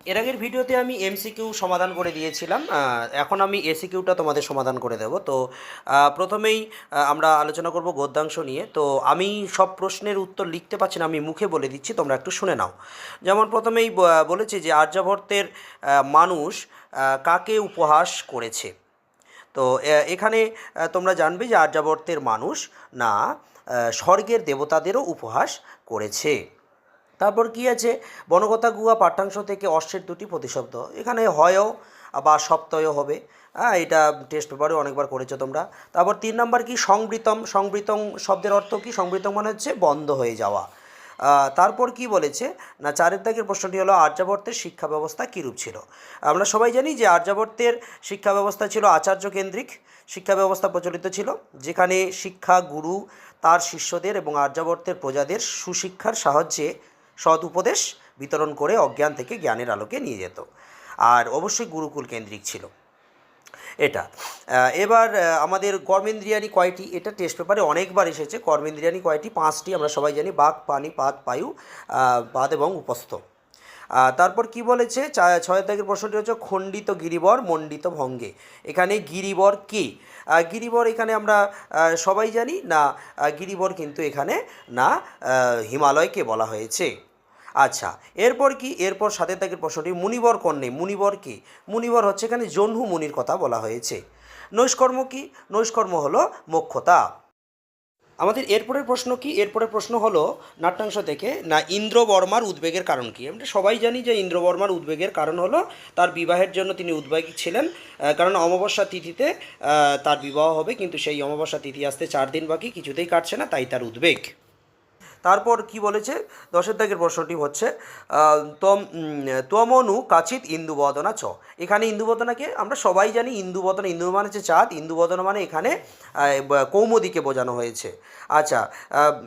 এর আগের ভিডিওতে আমি এমসিকিউ সমাধান করে দিয়েছিলাম। এখন আমি এসিকিউটা তোমাদের সমাধান করে দেব। তো প্রথমেই আমরা আলোচনা করব গদ্যাংশ নিয়ে। তো আমি সব প্রশ্নের উত্তর লিখতে পারছি না, আমি মুখে বলে দিচ্ছি, তোমরা একটু শুনে নাও। যেমন প্রথমেই বলেছে যে আর্যাবর্তের মানুষ কাকে উপহাস করেছে। তো এখানে তোমরা জানবে যে আর্যাবর্তের মানুষ না স্বর্গের দেবতাদেরও উপহাস করেছে। তারপর কি আছে, বনকথা গুহা পাঠ্যাংশ থেকে অশ্বের দুটি প্রতিশব্দ, এখানে হয়ও বা সপ্তয় হবে। হ্যাঁ, এটা টেস্ট পেপারে অনেকবার করেছো তোমরা। তারপর 3 নাম্বার কি, সংবৃতম। সংবৃতম শব্দের অর্থ কি? সংবৃতম মানে হচ্ছে বন্ধ হয়ে যাওয়া। তারপর কি বলেছে না, 4 দাগের প্রশ্নটি হলো আর্যাবর্তের শিক্ষা ব্যবস্থা কীরূপ ছিল। আমরা সবাই জানি যে আর্যাবর্তের শিক্ষা ব্যবস্থা ছিল আচার্য কেন্দ্রিক শিক্ষা ব্যবস্থা প্রচলিত ছিল, যেখানে শিক্ষা গুরু তার শিষ্যদের এবং আর্যাবর্তের প্রজাদের সুশিক্ষার সাহায্যে সৎ উপদেশ বিতরণ করে অজ্ঞান থেকে জ্ঞানের আলোকে নিয়ে যেত। আর অবশ্যই গুরুকুল কেন্দ্রিক ছিল এটা। এবার আমাদের কর্মেন্দ্রিয়ানি কয়টি, এটা টেস্ট পেপারে অনেকবার এসেছে। কর্মেন্দ্রিয়ানি কয়টি? 5টি। আমরা সবাই জানি, বাক, পানি, পাত, বায়ু, পাদ এবং উপস্থ। তারপর কি বলেছে, 6 দাগের প্রশ্নটি হচ্ছে খণ্ডিত গিরিবর মণ্ডিত ভঙ্গে। এখানে গিরিবর কি? গিরিবর এখানে আমরা সবাই জানি না, গিরিবর কিন্তু এখানে না হিমালয়কে বলা হয়েছে। আচ্ছা, এরপর কি? এরপর 7 দাগের প্রশ্নটি মুনিবর কন্যে। মুনিবর কি? মুনিবর হচ্ছে এখানে জহ্নু মুনির কথা বলা হয়েছে। নৈষ্কর্ম কি? নৈষ্কর্ম হলো মোক্ষতা। আমাদের এরপরের প্রশ্ন কি? এরপরের প্রশ্ন হলো নাট্যাংশ থেকে না, ইন্দ্রবর্মার উদ্বেগের কারণ কি? আমরা সবাই জানি যে ইন্দ্রবর্মার উদ্বেগের কারণ হলো তার বিবাহের জন্য তিনি উদ্বেগী ছিলেন, কারণ অমাবস্যা তিথিতে তার বিবাহ হবে, কিন্তু সেই অমাবস্যা তিথি আসতে 4 দিন বাকি, কিছুতেই কাটছে না, তাই তার উদ্বেগ। তারপর কি বলেছে, 10 দাগের প্রশ্নটি হচ্ছে ত্বমনু কাচিত ইন্দুবদনা চ। এখানে ইন্দুবদনাকে আমরা সবাই জানি, ইন্দুবদনা, ইন্দু মানে হচ্ছে চাঁদ, ইন্দুবদনা মানে এখানে কৌমুদীকে বোঝানো হয়েছে। আচ্ছা,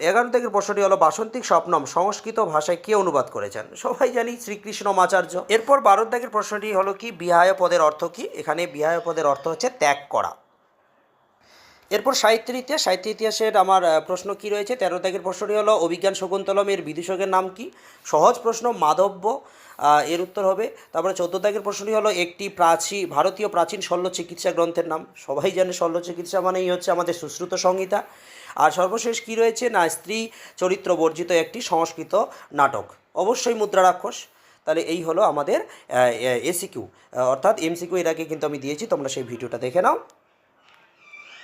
11 দাগের প্রশ্নটি হলো বাসন্তিক স্বপ্নম সংস্কৃত ভাষায় কে অনুবাদ করেছেন? সবাই জানি শ্রীকৃষ্ণমাচার্য। এরপর 12 দাগের প্রশ্নটি হলো কি, বিহায় পদের অর্থ কি? এখানে বিহায় পদের অর্থ হচ্ছে ত্যাগ করা। এরপর সাহিত্যের ইতিহাস। সাহিত্য ইতিহাসের আমার প্রশ্ন কি রয়েছে, 13 দাগের প্রশ্নটি হলো অভিজ্ঞান শকুন্তলম এর বিদূষকের নাম কি? সহজ প্রশ্ন, মাধব্য এর উত্তর হবে। তারপরে 14 দাগের প্রশ্নটি হলো একটি ভারতীয় প্রাচীন শল্য চিকিৎসা গ্রন্থের নাম। সবাই জানে শল্য চিকিৎসা মানেই হচ্ছে আমাদের সুশ্রুত সংহিতা। আর সর্বশেষ কি রয়েছে না, স্ত্রী চরিত্র বর্জিত একটি সংস্কৃত নাটক, অবশ্যই মুদ্রা রাক্ষস। তাহলে এই হলো আমাদের এসিকিউ, অর্থাৎ এমসিকিউ। এর আগে কিন্তু আমি দিয়েছি, তোমরা সেই ভিডিওটা দেখে নাও।